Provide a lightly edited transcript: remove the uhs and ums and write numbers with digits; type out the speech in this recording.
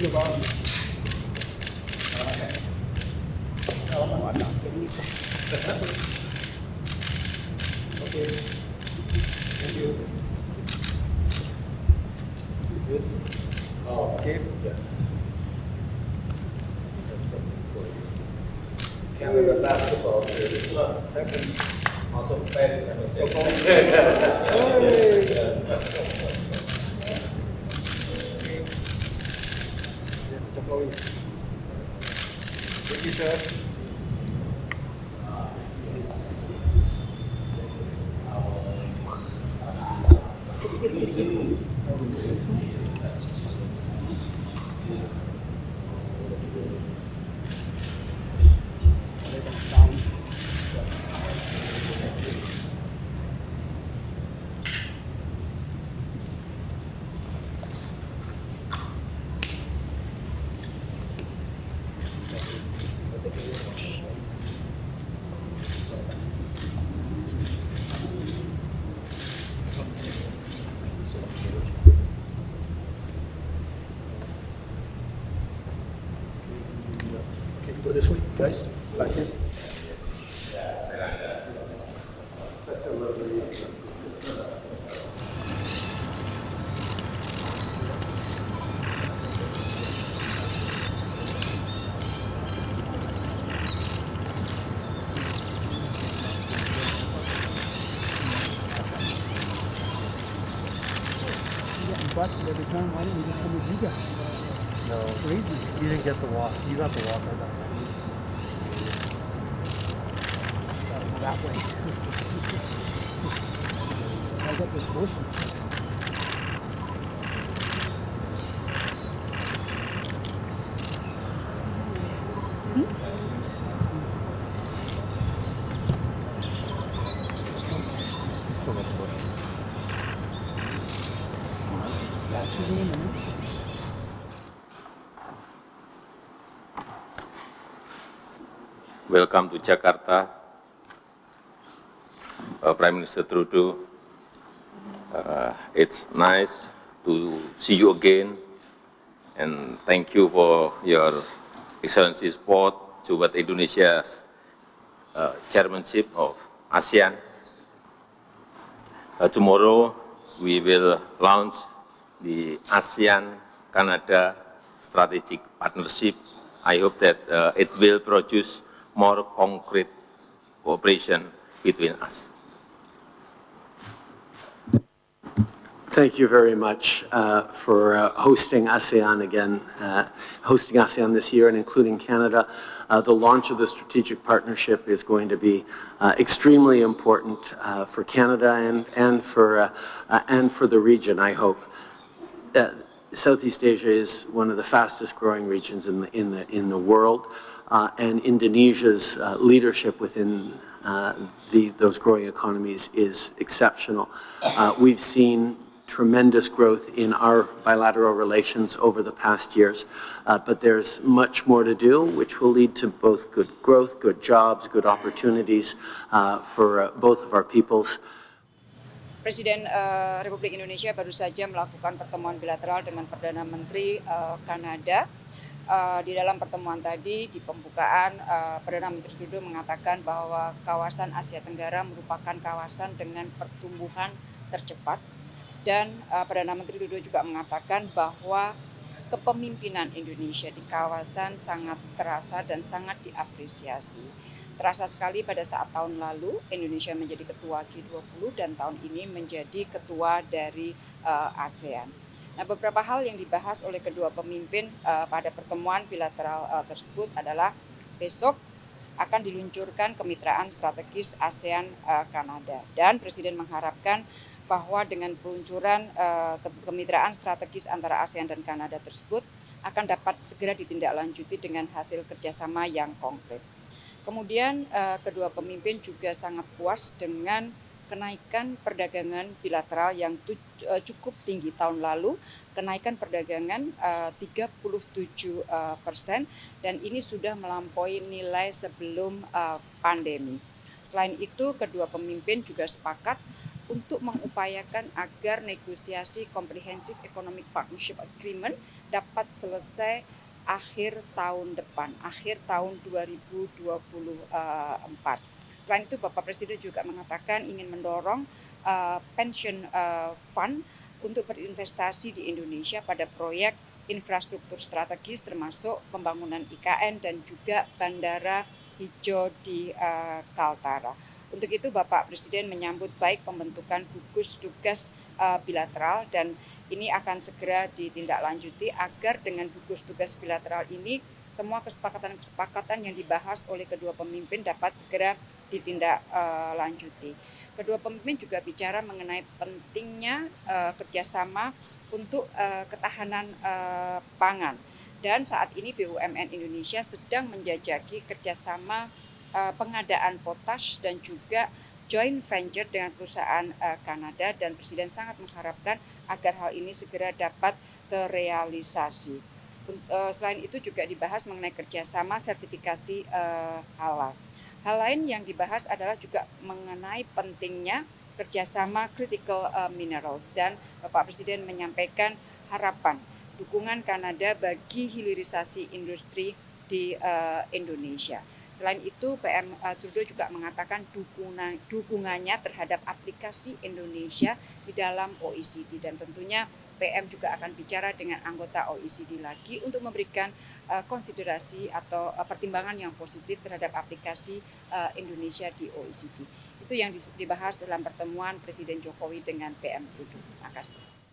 Okay. Thank you. Good. Okay. Yes. Have something for you. Canada basketball. Second. Also played in Thank you, sir. Okay, go this way, guys. Back here. Such a lovely. Busted every time. Why didn't we just come with you guys? No, Crazy. you didn't get the walk. You got the walk. I got Gotta go that way. I got this bush. You still got the bush. Statues in the minutes. Welcome to Jakarta, Prime Minister Trudeau. It's nice to see you again, and thank you for your Excellency support toward Indonesia's chairmanship of ASEAN. Tomorrow we will launch the ASEAN-Canada Strategic Partnership. I hope that it will produce more concrete cooperation between us. Thank you very much for hosting ASEAN again, hosting ASEAN this year and including Canada. The launch of the strategic partnership is going to be extremely important for Canada and for the region, I hope. Southeast Asia is one of the fastest growing regions in the world, and Indonesia's leadership within those growing economies is exceptional. We've seen tremendous growth in our bilateral relations over the past years, but there's much more to do, which will lead to both good growth, good jobs, good opportunities for both of our peoples. Presiden Republik Indonesia baru saja melakukan pertemuan bilateral dengan Perdana Menteri Kanada. Di dalam pertemuan tadi, di pembukaan, Perdana Menteri Trudeau mengatakan bahwa kawasan Asia Tenggara merupakan kawasan dengan pertumbuhan tercepat. Dan Perdana Menteri Trudeau juga mengatakan bahwa kepemimpinan Indonesia di kawasan sangat terasa dan sangat diapresiasi. Terasa sekali pada saat tahun lalu Indonesia menjadi ketua G20 dan tahun ini menjadi ketua dari ASEAN. Nah, beberapa hal yang dibahas oleh kedua pemimpin pada pertemuan bilateral tersebut adalah besok akan diluncurkan kemitraan strategis ASEAN-Kanada. Dan Presiden mengharapkan bahwa dengan peluncuran kemitraan strategis antara ASEAN dan Kanada tersebut akan dapat segera ditindaklanjuti dengan hasil kerjasama yang konkret. Kemudian kedua pemimpin juga sangat puas dengan kenaikan perdagangan bilateral yang cukup tinggi tahun lalu, kenaikan perdagangan 37% dan ini sudah melampaui nilai sebelum pandemi. Selain itu, kedua pemimpin juga sepakat untuk mengupayakan agar negosiasi Comprehensive Economic Partnership Agreement dapat selesai akhir tahun depan, akhir tahun 2024. Selain itu, Bapak Presiden juga mengatakan ingin mendorong pension fund untuk berinvestasi di Indonesia pada proyek infrastruktur strategis termasuk pembangunan IKN dan juga bandara hijau di Kaltara. Untuk itu Bapak Presiden menyambut baik pembentukan gugus tugas bilateral dan ini akan segera ditindaklanjuti agar dengan gugus tugas bilateral ini semua kesepakatan-kesepakatan yang dibahas oleh kedua pemimpin dapat segera ditindaklanjuti. Kedua pemimpin juga bicara mengenai pentingnya kerjasama untuk ketahanan pangan. Dan saat ini BUMN Indonesia sedang menjajaki kerjasama pengadaan potash dan juga joint venture dengan perusahaan Kanada, dan Presiden sangat mengharapkan agar hal ini segera dapat terrealisasi. Selain itu juga dibahas mengenai kerjasama sertifikasi halal. Hal lain yang dibahas adalah juga mengenai pentingnya kerjasama critical minerals, dan Bapak Presiden menyampaikan harapan dukungan Kanada bagi hilirisasi industri di Indonesia. Selain itu, PM Trudeau juga mengatakan dukungannya terhadap aplikasi Indonesia di dalam OECD, dan tentunya PM juga akan bicara dengan anggota OECD lagi untuk memberikan konsiderasi atau pertimbangan yang positif terhadap aplikasi Indonesia di OECD. Itu yang dibahas dalam pertemuan Presiden Jokowi dengan PM Trudeau. Terima kasih.